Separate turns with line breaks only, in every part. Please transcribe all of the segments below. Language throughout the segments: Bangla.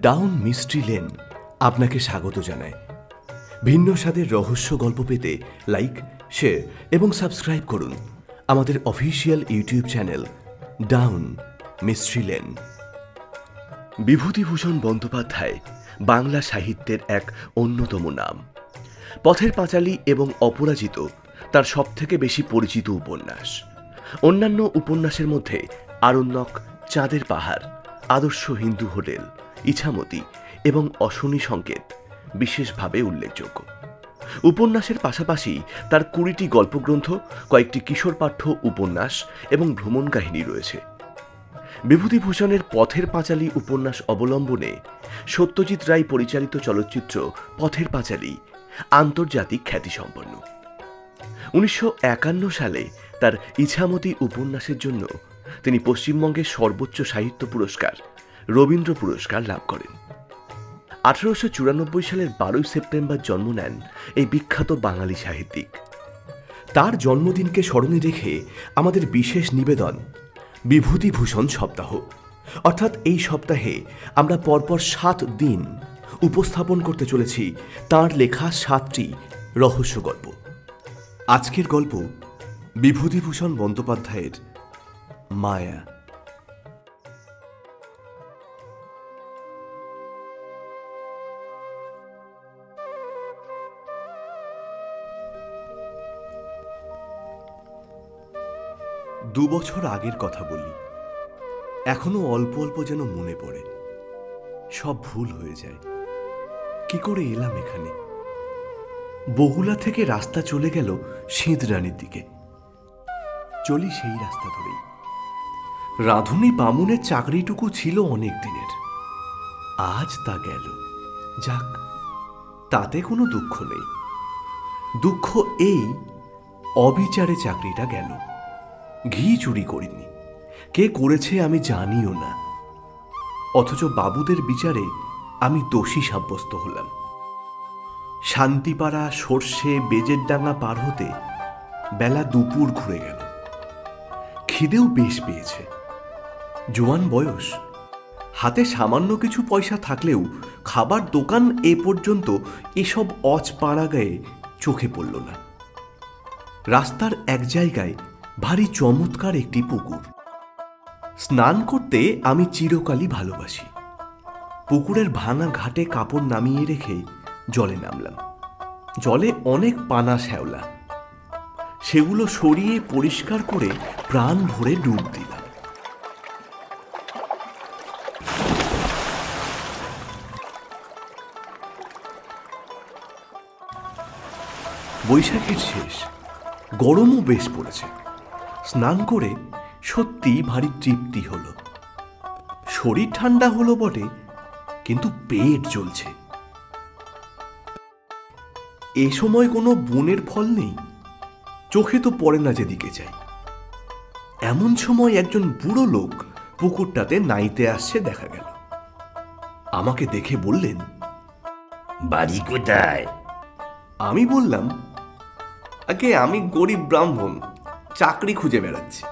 ডাউন মিস্ট্রি লেন আপনাকে স্বাগত জানায়। ভিন্ন স্বাদের রহস্য গল্প পেতে লাইক, শেয়ার এবং সাবস্ক্রাইব করুন আমাদের official YouTube channel down mystery lane. Bibhutibhushan Bandyopadhyay Bangla সাহিত্যের এক অন্যতম নাম। পথের পাঁচালী এবং অপরাজিত তার সবথেকে বেশি পরিচিত উপন্যাস। অন্যান্য উপন্যাসের মধ্যে আরণ্যক, চাঁদের পাহাড়, আদর্শ হিন্দু হোটেল, ইছামতি এবং অশনি সংকেত বিশেষভাবে উল্লেখযোগ্য। উপন্যাসের পাশাপাশি তার 20টি গল্পগ্রন্থ, কয়েকটি কিশোর পাঠ্য উপন্যাস এবং ভ্রমণ কাহিনী রয়েছে। বিভূতিভূষণের পথের পাঁচালী উপন্যাস অবলম্বনে সত্যজিৎ রায় পরিচালিত চলচ্চিত্র পথের পাঁচালী আন্তর্জাতিক খ্যাতিসম্পন্ন। 1951 সালে তার ইছামতি উপন্যাসের জন্য তিনি পশ্চিমবঙ্গের সর্বোচ্চ সাহিত্য পুরস্কার রবীন্দ্র পুরস্কার লাভ করেন। 1894 সালের 12 সেপ্টেম্বর জন্ম নেন এই বিখ্যাত বাঙালি সাহিত্যিক। তার জন্মদিনকে স্মরণে রেখে আমাদের বিশেষ নিবেদন বিভূতিভূষণ সপ্তাহ, অর্থাৎ এই সপ্তাহে আমরা পরপর 7 দিন উপস্থাপন করতে চলেছি তাঁর লেখা 7টি রহস্য গল্প। আজকের গল্প বিভূতিভূষণ বন্দ্যোপাধ্যায়ের মায়া। দু বছর আগের কথা বলি, এখনো অল্প অল্প যেন মনে পড়ে। সব ভুল হয়ে যায়। কি করে এলাম এখানে? বগুলা থেকে রাস্তা চলে গেল সিঁধরানির দিকে। চলি সেই রাস্তা ধরেই। রাঁধুনি বামুনের চাকরিটুকু ছিল অনেক দিনের, আজ তা গেল। যাক, তাতে কোনো দুঃখ নেই। দুঃখ এই অবিচারে চাকরিটা গেল। ঘি চুরি করিনি, কে করেছে আমি জানিও না, অথচ বাবুদের বিচারে আমি দোষী সাব্যস্ত হলাম। শান্তিপাড়া, সর্ষে, বেজের ডাঙা পার হতে বেলা দুপুর ঘুরে গেল। খিদেও বেশ পেয়েছে। জোয়ান বয়স, হাতে সামান্য কিছু পয়সা থাকলেও খাবার দোকান এ পর্যন্ত এসব অচপাড়া গায়ে চোখে পড়ল না। রাস্তার এক জায়গায় ভারী চমৎকার একটি পুকুর। স্নান করতে আমি চিরকালই ভালোবাসি। পুকুরের ভাঙা ঘাটে কাপড় নামিয়ে রেখে জলে নামলাম। জলে অনেক পানা শ্যাওলা, সেগুলো সরিয়ে পরিষ্কার করে প্রাণ ভরে ডুব দিলাম। বৈশাখের শেষ, গরমও বেশ পড়েছে। স্নান করে সত্যি ভারী তৃপ্তি হলো। শরীর ঠান্ডা হলো বটে, কিন্তু পেট জ্বলছে। এ সময় কোনো বনের ফল নেই, চোখে তো পড়ে না যেদিকে যাই। এমন সময় একজন বুড়ো লোক পুকুরটাতে নাইতে আসছে দেখা গেল। আমাকে দেখে বললেন,
বাড়ি কোথায়?
আমি বললাম, আগে আমি গরিব ব্রাহ্মণ, চাকরি খুঁজে বেড়াচ্ছি।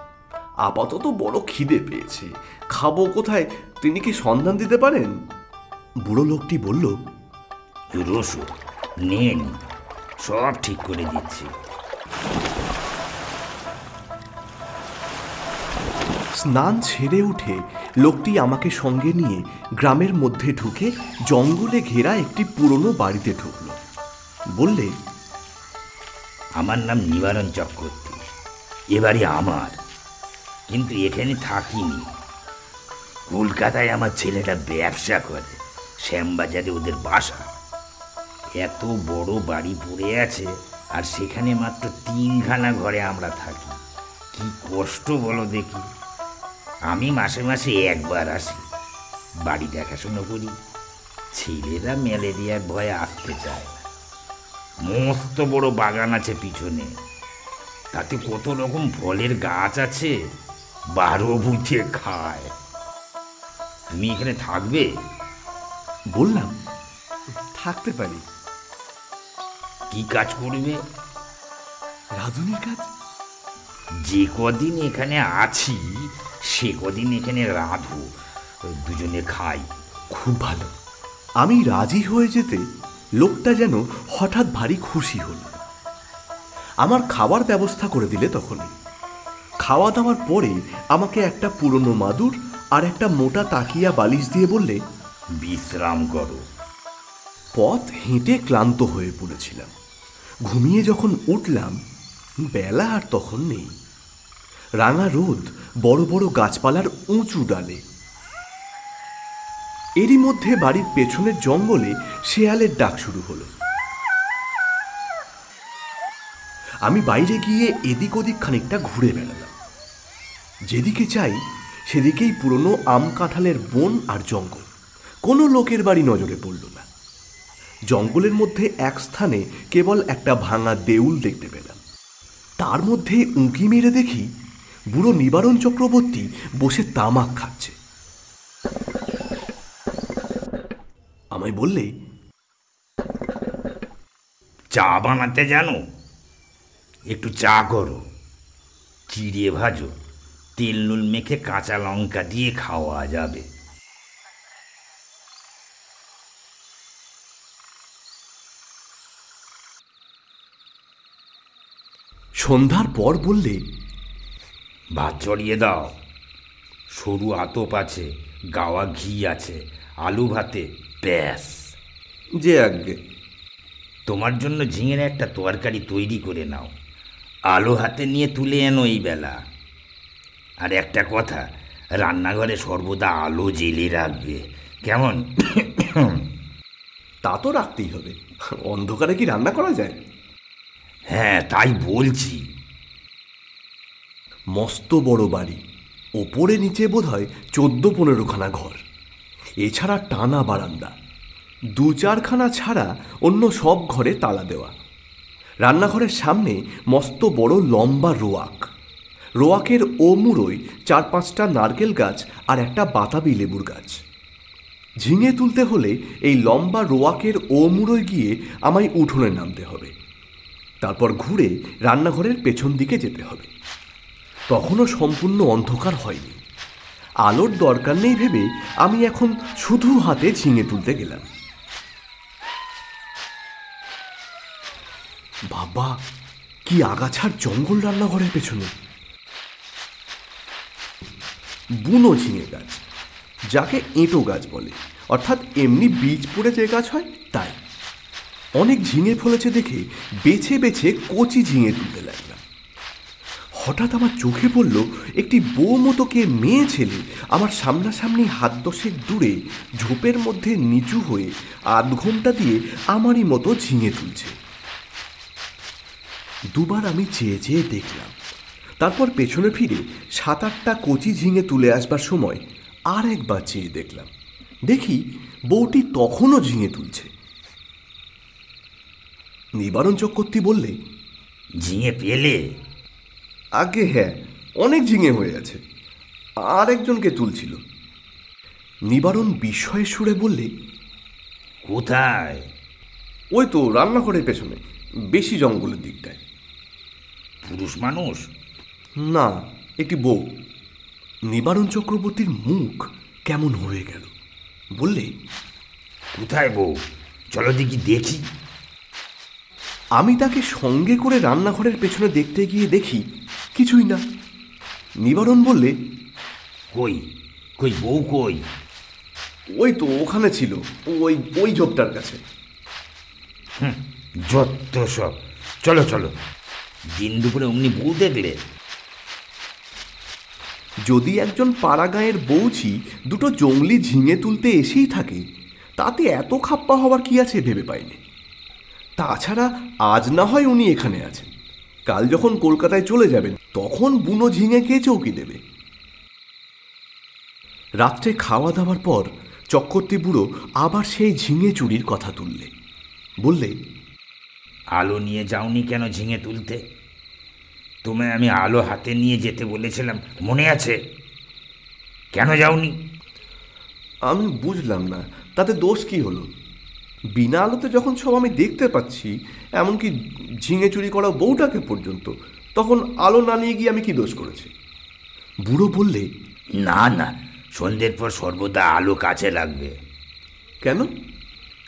আপাতত বড় খিদে পেয়েছে, খাবো কোথায়, তিনি কি সন্ধান দিতে পারেন? বুড়ো লোকটি বলল,
রসু নেন, সব ঠিক করে দিচ্ছি।
স্নান ছেড়ে উঠে লোকটি আমাকে সঙ্গে নিয়ে গ্রামের মধ্যে ঢুকে জঙ্গলে ঘেরা একটি পুরনো বাড়িতে ঢুকল। বললে,
আমার নাম নিবারণ চক্রবর্তী, এ বাড়ি আমার, কিন্তু এখানে থাকিনি। কলকাতায় আমার ছেলেটা ব্যবসা করে, শ্যামবাজারে ওদের বাসা। এত বড় বাড়ি পড়ে আছে, আর সেখানে মাত্র 3খানা ঘরে আমরা থাকি। কি কষ্ট বলো দেখি। আমি মাসে মাসে একবার আসি, বাড়ি দেখাশোনা করি। ছেলেরা ম্যালেরিয়ার ভয়ে আসতে চায় না। মস্ত বড় বাগান আছে পিছনে, তাতে কত রকম ফলের গাছ আছে, 12 বুঝে খায়। তুমি এখানে থাকবে?
বললাম, থাকতে পারি।
কি কাজ করবে?
রাঁধুনির কাজ।
যে কদিন এখানে আছি সে কদিন এখানে রাঁধু, দুজনে খাই।
খুব ভালো, আমি রাজি হয়ে যেতে লোকটা যেন হঠাৎ ভারী খুশি হল। আমার খাবার ব্যবস্থা করে দিলে তখনই। খাওয়া দাওয়ার পরে আমাকে একটা পুরনো মাদুর আর একটা মোটা তাকিয়া বালিশ দিয়ে বললে,
বিশ্রাম করো।
পথ হেঁটে ক্লান্ত হয়ে পড়েছিলাম। ঘুমিয়ে যখন উঠলাম, বেলা আর তখন নেই। রাঙা রোদ বড় বড় গাছপালার উঁচু ডালে। এরই মধ্যে বাড়ির পেছনের জঙ্গলে শেয়ালের ডাক শুরু হলো। আমি বাইরে গিয়ে এদিক ওদিক খানিকটা ঘুরে বেড়ালাম। যেদিকে চাই সেদিকেই পুরনো আম কাঁঠালের বন আর জঙ্গল। কোনো লোকের বাড়ি নজরে পড়ল না। জঙ্গলের মধ্যে এক স্থানে কেবল একটা ভাঙা দেউল দেখতে পেলাম। তার মধ্যে উঁকি মেরে দেখি বুড়ো নিবারণ চক্রবর্তী বসে তামাক খাচ্ছে। আমায় বললে,
চা বানাতে জানো? একটু চা করো, চিড়ে ভাজো, তেল নুন মেখে কাঁচা লঙ্কা দিয়ে খাওয়া যাবে।
সন্ধ্যার পর বললে,
ভাত চড়িয়ে দাও, সরু আতপ আছে, গাওয়া ঘি আছে, আলু ভাতে ব্যাস।
যে আজ্ঞে।
তোমার জন্য ঝিঙের একটা তরকারি তৈরি করে নাও, আলু হাতে নিয়ে তুলে এনো এই বেলা। আর একটা কথা, রান্নাঘরে সর্বদা আলো জ্বেলে রাখবে, কেমন?
তা তো রাখতেই হবে, অন্ধকারে কি রান্না করা যায়?
হ্যাঁ, তাই বলছি।
মস্ত বড় বাড়ি, ওপরে নিচে বোধহয় 14-15খানা ঘর, এছাড়া টানা বারান্দা। 2-4খানা ছাড়া অন্য সব ঘরে তালা দেওয়া। রান্নাঘরের সামনে মস্ত বড় লম্বা রোয়াক। রোয়াকের ও মুড়োয় 4-5টা নারকেল গাছ আর একটা বাতাবি লেবুর গাছ। ঝিঙে তুলতে হলে এই লম্বা রোয়াকের ও মুড়োয় গিয়ে আমায় উঠোনে নামতে হবে। তারপর ঘুরে রান্নাঘরের পেছন দিকে যেতে হবে। তখনও সম্পূর্ণ অন্ধকার হয়নি। আলোর দরকার নেই ভেবে আমি এখন শুধু হাতে ঝিঙে তুলতে গেলাম। বাবা, কি আগাছার জঙ্গল রান্নাঘরের পেছনে! বুনো ঝিঙে গাছ, যাকে এঁটো গাছ বলে, অর্থাৎ এমনি বীজ পড়ে যে গাছ হয় তাই। অনেক ঝিঙে ফলেছে দেখে বেছে বেছে কচি ঝিঙে তুলতে লাগলাম। হঠাৎ আমার চোখে পড়ল একটি বউ মতো কে মেয়ে ছেলে আমার সামনাসামনি হাত 10 দূরে ঝোপের মধ্যে নিচু হয়ে আধ ঘন্টা দিয়ে আমারই মতো ঝিঙে তুলছে। দুবার আমি চেয়ে চেয়ে দেখলাম। তারপর পেছনে ফিরে 7-8টা কচি ঝিঙে তুলে আসবার সময় আর একবার চেয়ে দেখলাম। দেখি বউটি তখনও ঝিঙে তুলছে। নিবারণ চক্রবর্তী বললে,
ঝিঙে পেলে?
আগে হ্যাঁ, অনেক ঝিঙে হয়ে আছে, আর একজনকে তুলছিল। নিবারণ বিস্ময়ের সুরে বললে,
কোথায়?
ওই তো রান্নাঘরের পেছনে, বেশি জঙ্গলের দিকটায়।
পুরুষ মানুষ?
না, একটি বউ। নিবারণ চক্রবর্তীর মুখ কেমন হয়ে গেল। বললে,
কোথায় বউ? চলো দেখি দেখি।
আমি তাকে সঙ্গে করে রান্নাঘরের পেছনে দেখতে গিয়ে দেখি কিছুই না। নিবারণ বললে,
কই কই বউ কই?
ওই তো ওখানে ছিল, ওই ওই ঝোপটার কাছে।
যত সব। চলো চলো, দিন দুপুরে অমনি বউ দেখলে?
যদি একজন পাড়া গাঁয়ের বউঝি দুটো জংলি ঝিঙে তুলতে এসেই থাকে, তাতে এত খাপ্পা হওয়ার কি আছে ভেবে পাইনি। তাছাড়া আজ না হয় উনি এখানে আছেন, কাল যখন কলকাতায় চলে যাবেন তখন বুনো ঝিঙে কে চৌকি দেবে। রাত্রে খাওয়া দাওয়ার পর চক্রবর্তী বুড়ো আবার সেই ঝিঙে চুরির কথা তুললে। বললে,
আলো নিয়ে যাওনি কেন ঝিঙে তুলতে? তোমায় আমি আলো হাতে নিয়ে যেতে বলেছিলাম, মনে আছে? কেন যাওনি?
আমি বুঝলাম না, তাতে দোষ কি হলো? বিনা আলোতে যখন সব আমি দেখতে পাচ্ছি, এমনকি ঝিঙে চুরি করা বউটাকে পর্যন্ত, তখন আলো না নিয়ে গিয়ে আমি কি দোষ করেছি? বুড়ো বললে,
না না, সন্ধ্যের পর সর্বদা আলো কাছে লাগবে।
কেন?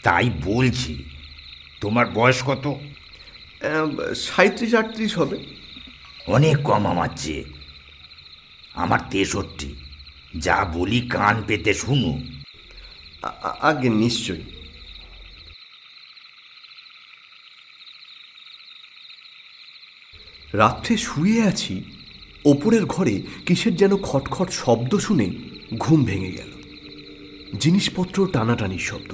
তাই বলছি, তোমার বয়স কত?
37-38 হবে।
অনেক কম আমার চেয়ে। আমার 63। যা বলি কান পেতে শুনো।
আগে নিশ্চয়ই। রাত্রে শুয়ে আছি, ওপরের ঘরে কিসের যেন খটখট শব্দ শুনে ঘুম ভেঙে গেল। জিনিসপত্র টানাটানির শব্দ।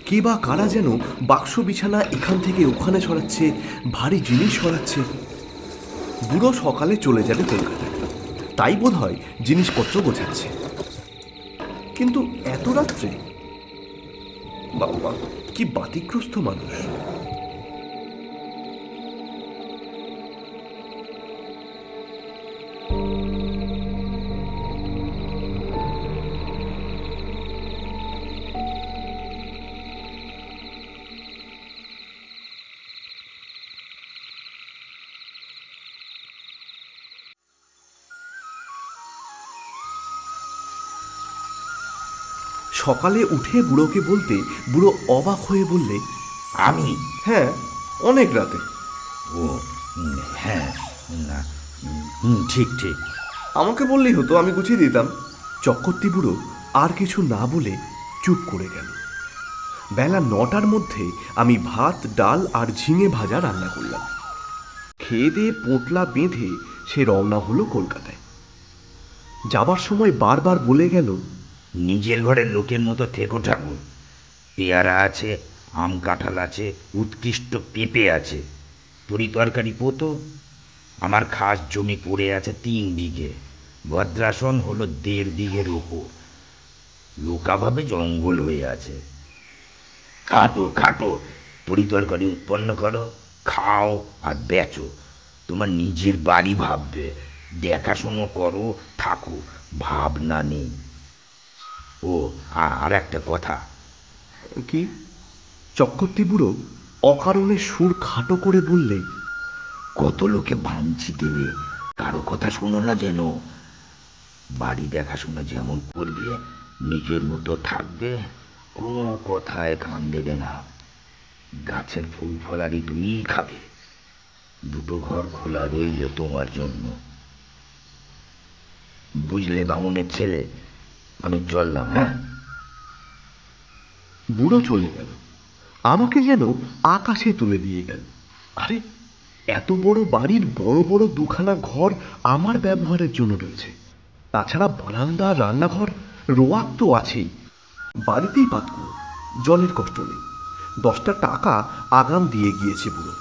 কে বা কারা যেন বাক্স বিছানা এখান থেকে ওখানে সরাচ্ছে, ভারী জিনিস সরাচ্ছে। বুড়ো সকালে চলে যাবে কলকাতায়, তাই বোধ হয় জিনিসপত্র গোছাচ্ছে। কিন্তু এত রাত্রে? বাবা, কি বাতিগ্রস্ত মানুষ। সকালে উঠে বুড়োকে বলতে বুড়ো অবাক হয়ে বললে,
আমি?
হ্যাঁ, অনেক রাতে।
ও হ্যাঁ, না, ঠিক ঠিক।
আমাকে বললেই হতো, আমি গুছিয়ে দিতাম। চক্রবর্তী বুড়ো আর কিছু না বলে চুপ করে গেল। বেলা 9টার মধ্যে আমি ভাত, ডাল আর ঝিঙে ভাজা রান্না করলাম। খেয়ে দিয়ে পোঁটলা বেঁধে সে রওনা হলো কলকাতায়। যাবার সময় বারবার বলে গেল,
নিজের ঘরের লোকের মতো থেকো ঠাকুর। পেয়ারা আছে, আম কাঁঠাল আছে, উৎকৃষ্ট পেঁপে আছে, তরি তরকারি পোতো। আমার খাস জমি পড়ে আছে 3 বিঘে, ভদ্রাসন হলো 1.5 বিঘের ওপর। লোকাভাবে জঙ্গল হয়ে আছে। খাটো খাটো তরি তরকারি উৎপন্ন করো, খাও আর বেচো। তোমার নিজের বাড়ি ভাববে, দেখাশুনো করো, থাকো, ভাবনা নেই। ও আর একটা কথা।
কি? চক্রবর্তী বুড়ো অকারণে সুর খাটো করে বললে,
কত লোকে ভাঙচি দেবে, কারো কথা শোনো না যেন। বাড়ি দেখাশোনা যেমন করবে, নিজের মতো থাকবে, কোনো কথায় কান দেবে না। গাছের ফুল ফলারি তুমি খাবে। 2 ঘর খোলা রইল তোমার জন্য। বুঝলে বামুনের ছেলে? আমি চললাম। হ্যাঁ।
বুড়ো চলে গেল, আমাকে যেন আকাশে তুলে দিয়ে গেল। আরে, এত বড় বাড়ির বড় বড় 2খানা ঘর আমার ব্যবহারের জন্য রয়েছে। তাছাড়া বারান্দা, রান্নাঘর, রোয়াক তো আছেই। বাড়িতেই পাতকুয়ো, জলের কষ্ট নেই। 10টা টাকা আগাম দিয়ে গিয়েছে বুড়ো।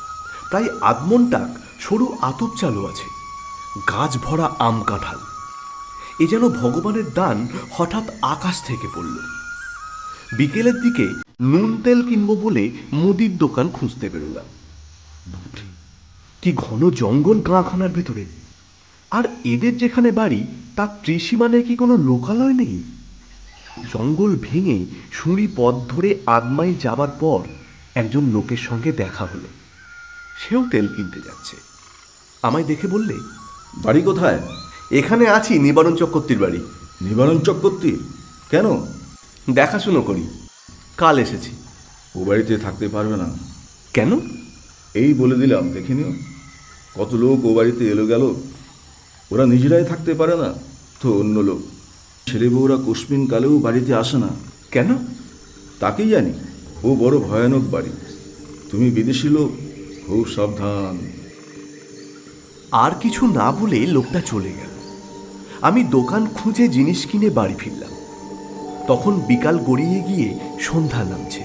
প্রায় আধমন টাক সরু আতপ চালু আছে। গাছ ভরা আম কাঁঠাল। এ যেন ভগবানের দান হঠাৎ আকাশ থেকে পড়ল। বিকেলের দিকে নুন তেল কিনবো বলে মুদির দোকান খুঁজতে বেরোলাম। কি ঘন জঙ্গল গাঁখানার ভেতরে। আর এদের যেখানে বাড়ি তার ত্রিসীমানায় কি কোনো লোকালয় নেই? জঙ্গল ভেঙে সুঁড়ি পথ ধরে আধমাইল যাবার পর একজন লোকের সঙ্গে দেখা হলো। সেও তেল কিনতে যাচ্ছে। আমায় দেখে বললে,
বাড়ি কোথায়?
এখানে আছি, নিবারণ চক্রবর্তীর বাড়ি।
নিবারণ চক্রবর্তী? কেন?
দেখাশুনো করি, কাল এসেছি।
ও বাড়িতে থাকতে পারবে না।
কেন?
এই বলে দিলাম, দেখে নিও। কত লোক ও বাড়িতে এলো গেল, ওরা নিজেরাই থাকতে পারে না তো অন্য লোক। ছেলে বউরা কুসমিন কালেও বাড়িতে আসে না।
কেন?
তাকেই জানি। ও বড় ভয়ানক বাড়ি। তুমি বিদেশি লোক, খুব সাবধান।
আর কিছু না বলে লোকটা চলে গেল। আমি দোকান খুঁজে জিনিস কিনে বাড়ি ফিরলাম। তখন বিকাল গড়িয়ে গিয়ে সন্ধ্যা নামছে।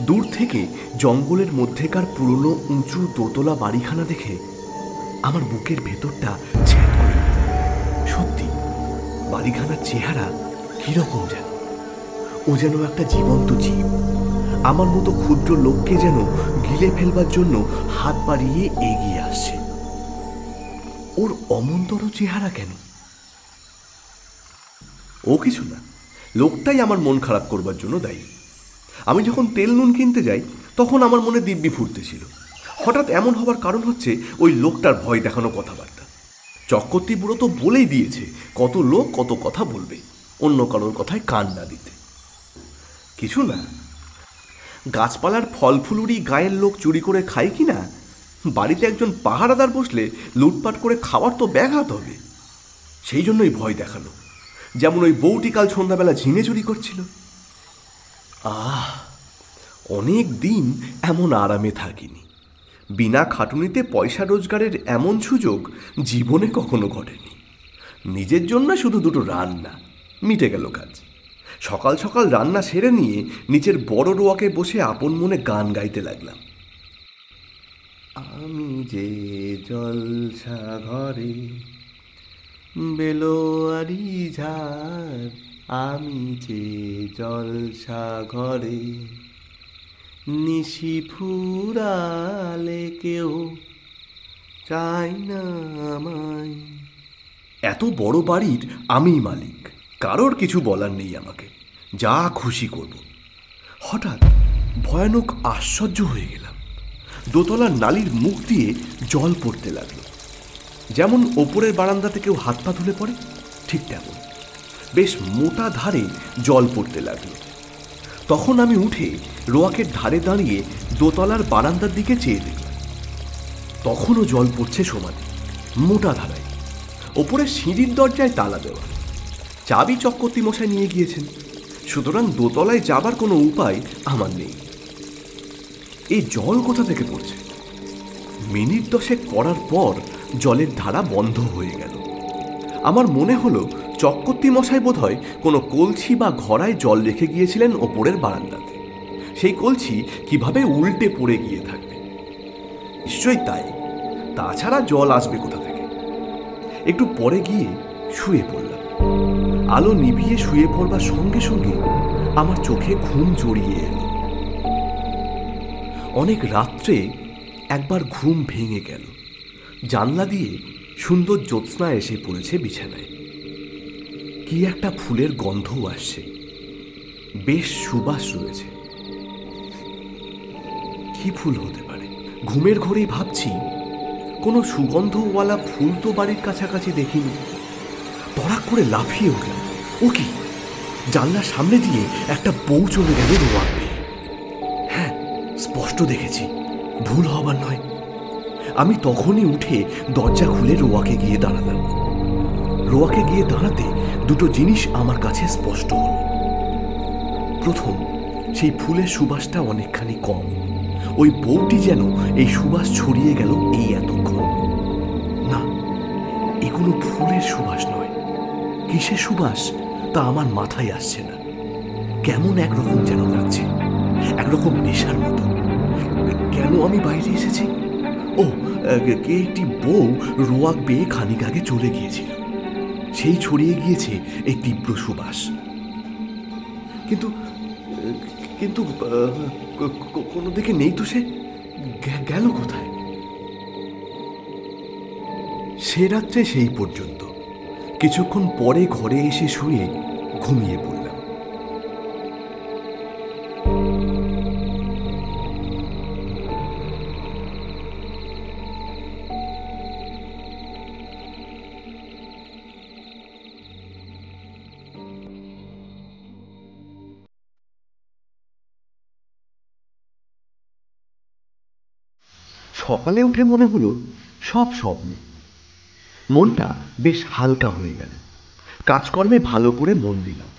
দূর থেকে জঙ্গলের মধ্যেকার পুরনো উঁচু দোতলা বাড়িখানা দেখে আমার বুকের ভেতরটা ছ্যাঁত করে উঠল। সত্যি, বাড়িখানার চেহারা কিরকম যেন। ও যেন একটা জীবন্ত জীব। আমার মতো ক্ষুদ্র লোককে যেন গিলে ফেলবার জন্য হাত বাড়িয়ে এগিয়ে আসছে। ওর অমন্তর চেহারা কেন? ও কিছু না, লোকটাই আমার মন খারাপ করবার জন্য দায়ী। আমি যখন তেল নুন কিনতে যাই তখন আমার মনে দিব্যি ফুটতেছিল। হঠাৎ এমন হবার কারণ হচ্ছে ওই লোকটার ভয় দেখানো কথাবার্তা। চক্রবর্তী বুড়ো তো বলেই দিয়েছে কত লোক কত কথা বলবে, অন্য কারোর কথায় কান না দিতে। কিছু না, গাছপালার ফল ফুলুরি গায়ের লোক চুরি করে খায় কি না? বাড়িতে একজন পাহারাদার বসলে লুটপাট করে খাওয়ার তো ব্যাঘাত হবে। সেই জন্যই ভয় দেখালো, যেমন ওই বউটি কাল সন্ধ্যাবেলা ঝিঙে চুরি করছিল। অনেক দিন এমন আরামে থাকিনি। বিনা খাটুনিতে পয়সা রোজগারের এমন সুযোগ জীবনে কখনো ঘটেনি। নিজের জন্য শুধু দুটো রান্না, মিটে গেল কাজ। সকাল সকাল রান্না সেরে নিয়ে নিচের বড় রোয়াকে বসে আপন মনে গান গাইতে লাগলাম। আমি যে জলসা ঘরে বেলোয়ারি ঝাড়, আমি যে জলসা ঘরে নিশি ফুরালে কেউ চাই না আমায়। এত বড় বাড়ির আমিই মালিক, কারোর কিছু বলার নেই আমাকে, যা খুশি করব। হঠাৎ ভয়ানক আশ্চর্য হয়ে গেলাম। দোতলার নালির মুখ দিয়ে জল পড়তে লাগলো। যেমন ওপরের বারান্দাতে কেউ হাত পা ধুলে পড়ে, ঠিক তেমন বেশ মোটা ধারে জল পড়তে লাগলো। তখন আমি উঠে রোয়াকের ধারে দাঁড়িয়ে দোতলার বারান্দার দিকে চেয়ে দেখলাম। তখনও জল পড়ছে সমানে, মোটা ধারায়। ওপরে সিঁড়ির দরজায় তালা দেওয়া। চাবি চক্রবর্তী মশাই নিয়ে গিয়েছেন, সুতরাং দোতলায় যাবার কোনো উপায় আমার নেই। এই জল কোথা থেকে পড়ছে? মিনিট 10 করার পর জলের ধারা বন্ধ হয়ে গেল। আমার মনে হলো চক্রবর্তী মশাই বোধহয় কোনো কলসি বা ঘড়ায় জল রেখে গিয়েছিলেন ওপরের বারান্দাতে। সেই কলসি কিভাবে উল্টে পড়ে গিয়ে থাকবে? নিশ্চয়ই তাই, তাছাড়া জল আসবে কোথা থেকে? একটু পরে গিয়ে শুয়ে পড়লাম। আলো নিভিয়ে শুয়ে পড়বার সঙ্গে সঙ্গে আমার চোখে ঘুম জড়িয়ে এলো। অনেক রাত্রে একবার ঘুম ভেঙে গেল। জানলা দিয়ে সুন্দর জ্যোৎস্না এসে পড়েছে বিছানায়। কি একটা ফুলের গন্ধও আসছে, বেশ সুবাস রয়েছে। কি ফুল হতে পারে? ঘুমের ঘোরেই ভাবছি, কোনো সুগন্ধওয়ালা ফুল তো বাড়ির কাছাকাছি দেখিনি। তড়াক করে লাফিয়ে উঠলাম। ও কি! জানলার সামনে দিয়ে একটা বউ চলে গেল রোয়াক বেয়ে। হ্যাঁ, স্পষ্ট দেখেছি, ভুল হবার নয়। আমি তখনই উঠে দরজা খুলে রোয়াকে গিয়ে দাঁড়ালাম। রোয়াকে গিয়ে দাঁড়াতে দুটো জিনিস আমার কাছে স্পষ্ট হল। প্রথম, সেই ফুলের সুবাসটা অনেকখানি কম। ওই বউটি যেন এই সুবাস ছড়িয়ে গেল এই এতক্ষণ। না, এগুলো ফুলের সুবাস নয়। কিসের সুবাস তা আমার মাথায় আসছে না। কেমন একরকম যেন লাগছে, একরকম নেশার মতো। কেন আমি বাইরে এসেছি? ও, কে একটি বউ রোয়াক বেয়ে খানিক আগে চলে গিয়েছিল, সেই ছড়িয়ে গিয়েছে এই তীব্র সুবাস। কিন্তু কিন্তু কোনো দিকে নেই তো। সে গেল কোথায়? সে রাত্রে সেই পর্যন্ত। কিছুক্ষণ পরে ঘরে এসে শুয়ে ঘুমিয়ে পড়লাম।
সকালে উঠে মনে হলো সব স্বপ্ন। মনটা বেশ হালকা হয়ে গেল। কাজকর্মে ভালো করে মন দিলাম।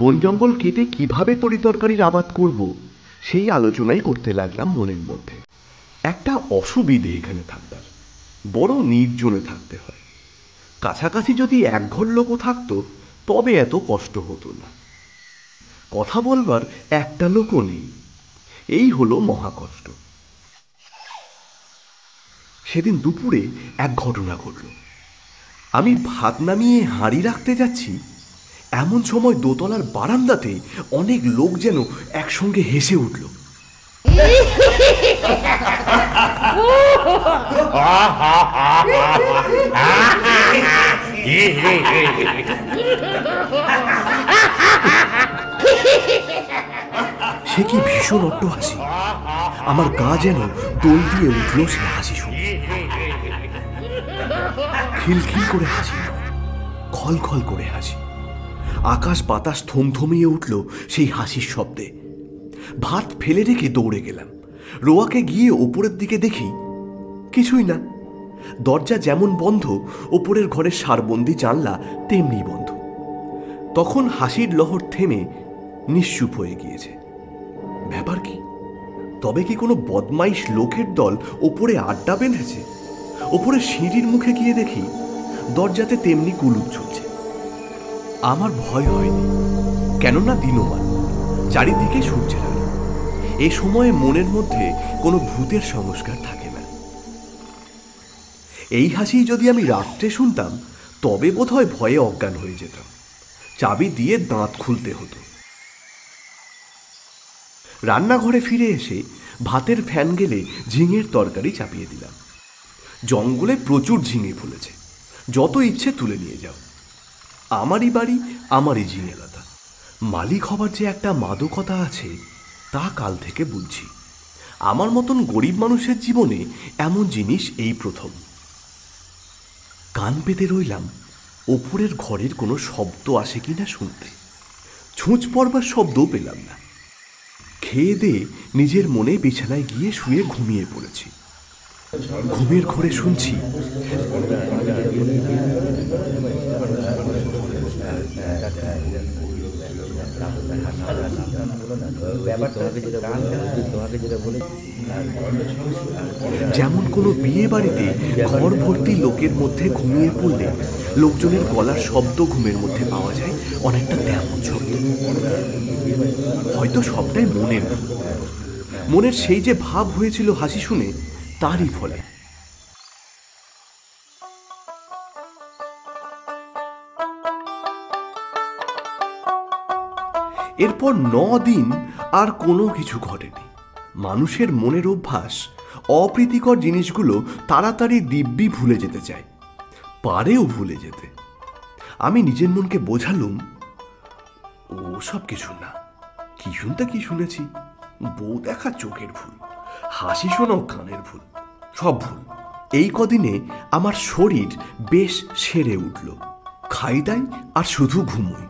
বন জঙ্গল কেটে কিভাবে তরিতরকারির আবাদ করব সেই আলোচনাই করতে লাগলাম মনের মধ্যে। একটা অসুবিধে এখানে থাকবার, বড় নির্জনে থাকতে হয়। কাছাকাছি যদি একঘর লোকও থাকতো তবে এত কষ্ট হতো না। কথা বলবার একটা লোকও নেই, এই হলো মহাকষ্ট। সেদিন দুপুরে এক ঘটনা ঘটল।
আমি ভাত নামিয়ে হাঁড়ি রাখতে যাচ্ছি, এমন সময় দোতলার বারান্দাতে অনেক লোক যেন একসঙ্গে হেসে উঠল। সে কি ভীষণ অট্টহাসি! আমার গা যেন দোল দিয়ে উঠল সে হাসি শুনে। খিলখিল করে হাসি, খলখল করে হাসি। আকাশ বাতাস থমথমিয়ে উঠল সেই হাসির শব্দে। ভাত ফেলে রেখে দৌড়ে গেলাম। রোয়াকে গিয়ে ওপরের দিকে দেখি কিছুই না। দরজা যেমন বন্ধ, ওপরের ঘরের সারবন্দি জানলা তেমনি বন্ধ। তখন হাসির লহর থেমে নিশ্চুপ হয়ে গিয়েছে। ব্যাপার কি? তবে কি কোনো বদমাইশ লোকের দল ওপরে আড্ডা বেঁধেছে? ওপরে সিঁড়ির মুখে গিয়ে দেখি দরজাতে তেমনি কুলুপ ঝুলছে। আমার ভয় হয়নি, কেননা দিনমান, চারিদিকে সূর্যের আলো। এ সময়ে মনের মধ্যে কোনো ভূতের সংস্কার থাকে না। এই হাসি যদি আমি রাত্রে শুনতাম তবে বোধহয় ভয়ে অজ্ঞান হয়ে যেতাম। চাবি দিয়ে দাঁত খুলতে হতো। রান্নাঘরে ফিরে এসে ভাতের ফ্যান গেলে ঝিঙের তরকারি চাপিয়ে দিলাম। জঙ্গলে প্রচুর ঝিঙে ফুলেছে, যত ইচ্ছে তুলে নিয়ে যাও। আমারই বাড়ি, আমারই ঝিঙে লতা। মালিক হবার যে একটা মাদকতা আছে তা কাল থেকে বুঝছি। আমার মতন গরিব মানুষের জীবনে এমন জিনিস এই প্রথম। কান পেতে রইলাম ওপরের ঘরের কোনো শব্দ আসে কিনা শুনতে। ছুঁচ পড়বার শব্দও পেলাম না। খেয়ে দিয়ে নিজের মনে বিছানায় গিয়ে শুয়ে ঘুমিয়ে পড়েছি। ঘুমের ঘোরে শুনছি যেমন কোনো বিয়ে বাড়িতে ঘর ভর্তি লোকের মধ্যে ঘুমিয়ে পড়লে লোকজনের গলার শব্দ ঘুমের মধ্যে পাওয়া যায়, অনেকটা তেমন শব্দ। হয়তো সবটাই মনের ভুল। মনের সেই যে ভাব হয়েছিল হাসি শুনে, তারই ফলে। এরপর 9 দিন আর কোনো কিছু ঘটেনি। মানুষের মনের অভ্যাস অপ্রীতিকর জিনিসগুলো তাড়াতাড়ি দিব্যি ভুলে যেতে চায়, পারেও ভুলে যেতে। আমি নিজের মনকে বোঝালুম ও সব কিছু না। কি শুনতে কি শুনেছি, বউ দেখা চোখের ভুল, হাসি শোনাও কানের ভুল, সব ভুল। এই কদিনে আমার শরীর বেশ সেরে উঠল। খাই দাই আর শুধু ঘুমোই,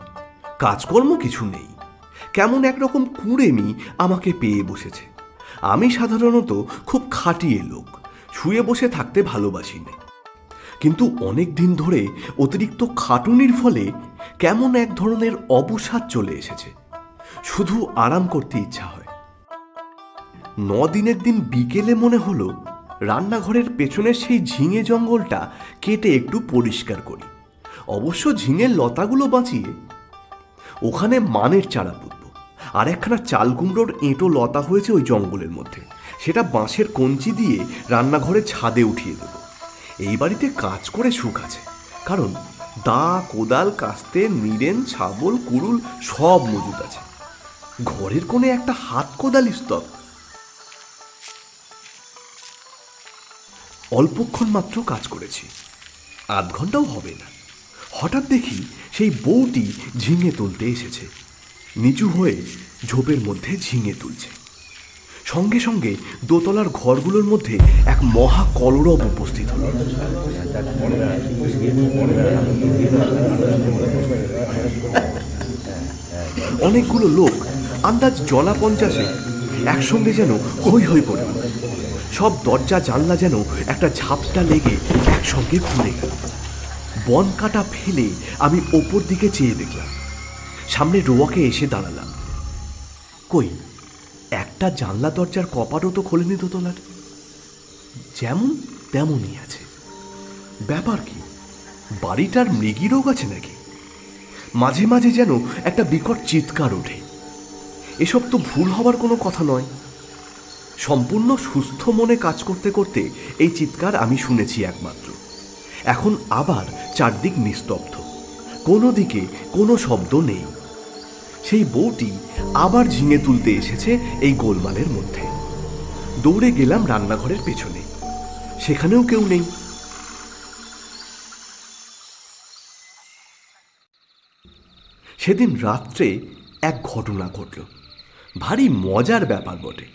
কাজকর্ম কিছু নেই। কেমন একরকম কুঁড়েমি আমাকে পেয়ে বসেছে। আমি সাধারণত খুব খাটিয়ে লোক, শুয়ে বসে থাকতে ভালোবাসি না। কিন্তু অনেক দিন ধরে অতিরিক্ত খাটুনির ফলে কেমন এক ধরনের অবসাদ চলে এসেছে। শুধু আরাম করতে ইচ্ছা হয়। 9 দিনের দিন বিকেলে মনে হলো রান্নাঘরের পেছনের সেই ঝিঙে জঙ্গলটা কেটে একটু পরিষ্কার করি। অবশ্য ঝিঙের লতাগুলো বাঁচিয়ে ওখানে মানের চারা পুঁতব। আর একখানা চাল কুমড়োর এঁটো লতা হয়েছে ওই জঙ্গলের মধ্যে, সেটা বাঁশের কঞ্চি দিয়ে রান্নাঘরে ছাদে উঠিয়ে দেব। এই বাড়িতে কাজ করে সুখ আছে, কারণ দা, কোদাল, কাস্তে, নিরেন, ছাবল, কুড়ুল সব মজুদ আছে। ঘরের কোণে একটা হাত কোদালি স্তব। অল্পক্ষণ মাত্র কাজ করেছি, আধ ঘন্টাও হবে না। হঠাৎ দেখি সেই বউটি ঝিঙে তুলতে এসেছে। নিচু হয়ে ঝোপের মধ্যে ঝিঙে তুলছে। সঙ্গে সঙ্গে দোতলার ঘরগুলোর মধ্যে এক মহা কলরব উপস্থিত হল। অনেকগুলো লোক, আন্দাজ জনা 50 একসঙ্গে যেন হই হই পড়ে গেল। সব দরজা জানলা যেন একটা ঝাপটা লেগে একসঙ্গে খুলে গেল। বন কাটা ফেলে আমি ওপর দিকে চেয়ে দেখলাম। সামনে রোয়াকে এসে দাঁড়ালাম। কই, একটা জানলা দরজার কপাটও তো খোলেনি দোতলার, যেমন তেমনই আছে। ব্যাপার কি? বাড়িটার মৃগী রোগ আছে নাকি? মাঝে মাঝে যেন একটা বিকট চিৎকার ওঠে। এসব তো ভুল হবার কোনো কথা নয়। সম্পূর্ণ সুস্থ মনে কাজ করতে করতে এই চিৎকার আমি শুনেছি একমাত্র। এখন আবার চারদিক নিস্তব্ধ, কোনো দিকে কোনো শব্দ নেই। সেই বউটি আবার ঝিঙে তুলতে এসেছে এই গোলমালের মধ্যে। দৌড়ে গেলাম রান্নাঘরের পেছনে, সেখানেও কেউ নেই। সেদিন রাত্রে এক ঘটনা ঘটল, ভারী মজার ব্যাপার বটে।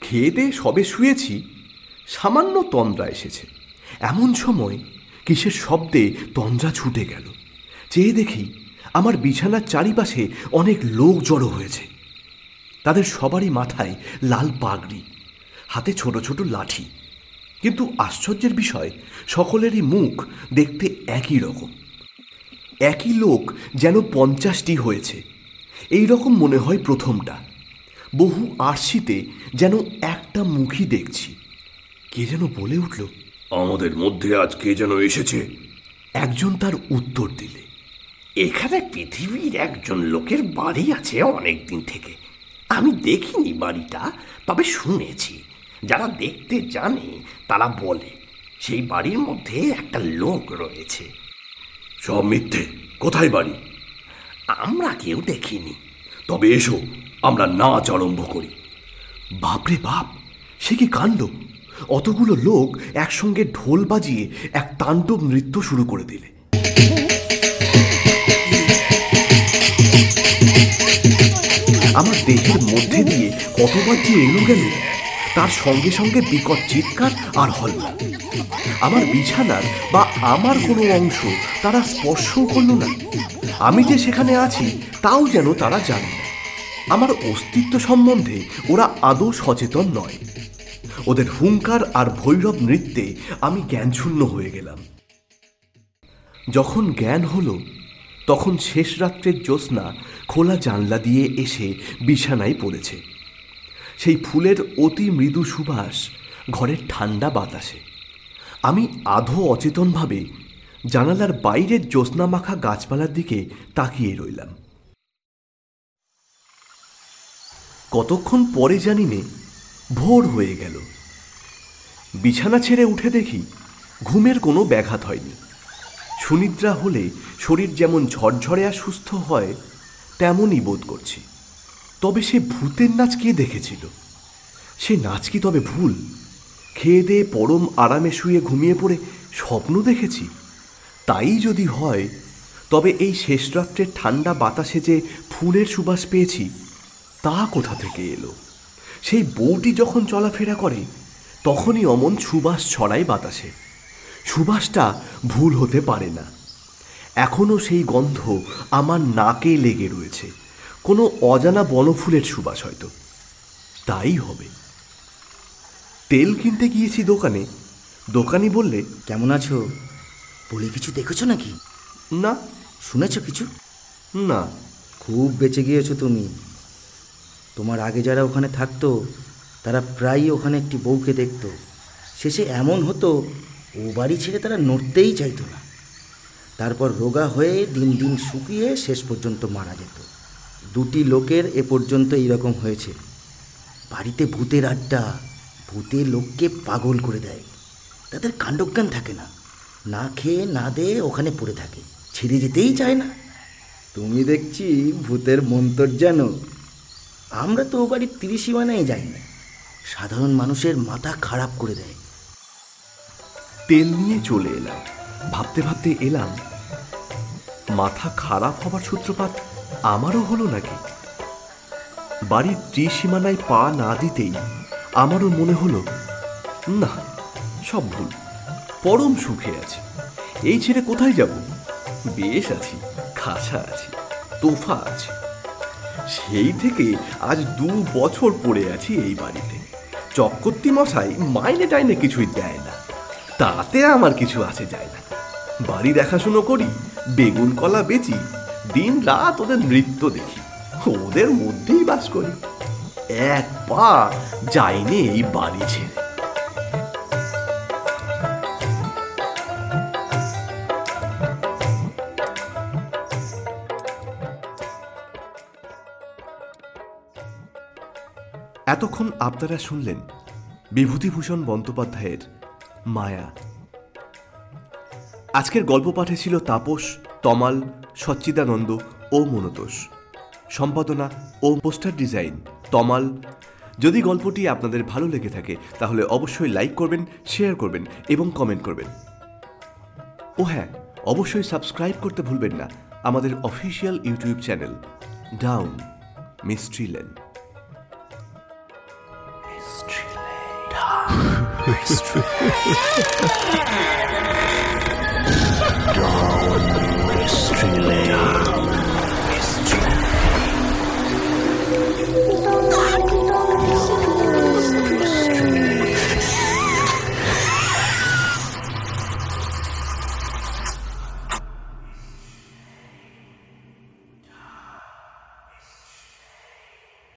খেয়ে দিয়ে সবে শুয়েছি, সামান্য তন্দ্রা এসেছে। এমন সময় কিসের শব্দে তন্দ্রা ছুটে গেল। চেয়ে দেখি আমার বিছানার চারিপাশে অনেক লোক জড়ো হয়েছে। তাদের সবারই মাথায় লাল পাগড়ি, হাতে ছোট ছোট লাঠি। কিন্তু আশ্চর্যের বিষয়, সকলেরই মুখ দেখতে একই রকম। একই লোক যেন 50টি হয়েছে, এই রকম মনে হয় প্রথমটা। বহু আরশিতে যেন একটা মুখই দেখছি। কে যেন বলে উঠল,
আমাদের মধ্যে আজ কে যেন এসেছে।
একজন তার উত্তর দিলে,
এখানে পৃথিবীর একজন লোকের বাড়ি আছে অনেক দিন থেকে। আমি দেখিনি বাড়িটা, তবে শুনেছি। যারা দেখতে জানে তারা বলে সেই বাড়ির মধ্যে একটা লোক রয়েছে।
সব মিথ্যে। কোথায় বাড়ি?
আমরা কেউ দেখিনি।
তবে এসো, আমরা নাচ আরম্ভ করি।
বাপরে বাপ, সে কি কাণ্ড! অতগুলো লোক একসঙ্গে ঢোল বাজিয়ে এক তাণ্ডব নৃত্য শুরু করে দিলে। আমার দেহের মধ্যে দিয়ে কতবার যে এলো গেল, তার সঙ্গে সঙ্গে বিকট চিৎকার আর হল্লা। আমার বিছানার বা আমার কোনো অংশ তারা স্পর্শও করল না। আমি যে সেখানে আছি তাও যেন তারা জানে না। আমার অস্তিত্ব সম্বন্ধে ওরা আদৌ সচেতন নয়। ওদের হুঙ্কার আর ভৈরব নৃত্যে আমি জ্ঞানশূন্য হয়ে গেলাম। যখন জ্ঞান হলো, তখন শেষ রাত্রের জ্যোৎস্না খোলা জানলা দিয়ে এসে বিছানায় পড়েছে। সেই ফুলের অতি মৃদু সুবাস ঘরের ঠান্ডা বাতাসে। আমি আধো অচেতনভাবে জানালার বাইরের জ্যোৎস্না মাখা গাছপালার দিকে তাকিয়ে রইলাম। কতক্ষণ পরে জানি নে, ভোর হয়ে গেল। বিছানা ছেড়ে উঠে দেখি ঘুমের কোনো ব্যাঘাত হয়নি। সুনিদ্রা হলে শরীর যেমন ঝরঝরে আর সুস্থ হয়, তেমনই বোধ করছি। তবে সে ভূতের নাচ কে দেখেছিল? সে নাচ কি তবে ভুল? খেয়ে দিয়ে পরম আরামে শুয়ে ঘুমিয়ে পড়ে স্বপ্ন দেখেছি? তাই যদি হয়, তবে এই শেষ রাত্রের ঠান্ডা বাতাসে যে ফুলের সুবাস পেয়েছি, তা কোথা থেকে এলো? সেই বউটি যখন চলাফেরা করে, তখনই অমন সুবাস ছড়ায় বাতাসে। সুবাসটা ভুল হতে পারে না। এখনো সেই গন্ধ আমার নাকে লেগে রয়েছে। কোনো অজানা বনফুলের সুবাস হয়তো। তাই হবে। তেল কিনতে গিয়েছি দোকানে। দোকানি বললে,
কেমন আছো? বলে কিছু দেখেছো নাকি?
না।
শুনেছো কিছু?
না।
খুব বেঁচে গিয়েছো তুমি। তোমার আগে যারা ওখানে থাকতো, তারা প্রায়ই ওখানে একটি বউকে দেখতো। শেষে এমন হতো, ও বাড়ি ছেড়ে তারা নড়তেই চাইতো না। তারপর রোগা হয়ে দিন দিন শুকিয়ে শেষ পর্যন্ত মারা যেত। 2টি লোকের এ পর্যন্ত এইরকম হয়েছে। বাড়িতে ভূতের আড্ডা। ভূতে লোককে পাগল করে দেয়। তাদের কাণ্ডজ্ঞান থাকে না। না খেয়ে না দেয়ে ওখানে পড়ে থাকে, ছেড়ে যেতেই চায় না। তুমি দেখছি ভূতের মন্তর জানো। আমরা তো ও বাড়ির 30 সীমানায় যাই না। সাধারণ মানুষের মাথা খারাপ করে দেয়।
তেল নিয়ে চলে এলাম। ভাবতে ভাবতে এলাম, মাথা খারাপ হবার সূত্রপাত আমারও হলো নাকি? বাড়ির ত্রিসীমানায় পা না দিতেই আমারও মনে হলো, না, সব ভুল। পরম সুখে আছি। এই ছেড়ে কোথায় যাব? বেশ আছি, খাসা আছি, তোফা আছে। সেই থেকে আজ 2 বছর পড়ে আছি এই বাড়িতে। চক্রবর্তী মশাই মাইনে টাইনে কিছুই দেয় না, তাতে আমার কিছু আসে যায় না। বাড়ি দেখাশুনো করি, বেগুন কলা বেচি, দিন রাত ওদের নৃত্য দেখি, ওদের মধ্যেই বাস করি। এক পা যাইনি এই বাড়ি ছেড়ে। এতক্ষণ আপনারা শুনলেন বিভূতিভূষণ বন্দ্যোপাধ্যায়ের মায়া। আজকের গল্প পাঠে ছিল তাপস, তমাল, সচ্চিদানন্দ ও মনতোষ। সম্পাদনা ও পোস্টার ডিজাইন তমাল। যদি গল্পটি আপনাদের ভালো লেগে থাকে তাহলে অবশ্যই লাইক করবেন, শেয়ার করবেন এবং কমেন্ট করবেন। ও হ্যাঁ, অবশ্যই সাবস্ক্রাইব করতে ভুলবেন না আমাদের official YouTube channel down mystery lane. Mystery Lane.